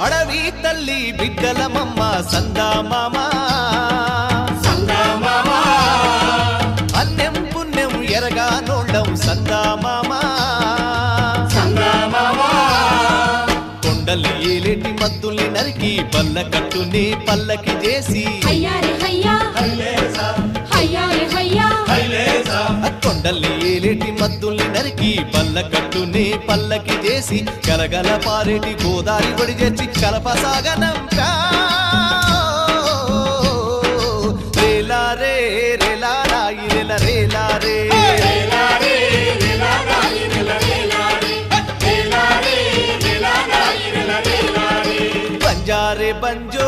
అడవి తల్లి బిడ్డలమమ్మ సందా మామ అన్యం పుణ్యం ఎరగా నోళ్ళం సందా మామ కొండల్ని ఏలేటి మద్దుల్ని నరికి పల్ల కట్టుని పల్లకి చేసి కొండల్ని ఏలేటి మద్దుల్ని నరికి పల్ల కట్టుని పల్లకి చేసి గలగల పారేటి గోదారి ఒడి చేర్చి కలపసాగనంపా రేలా రే రేలా రాయి రేల రేలా రే బంజారే బంజో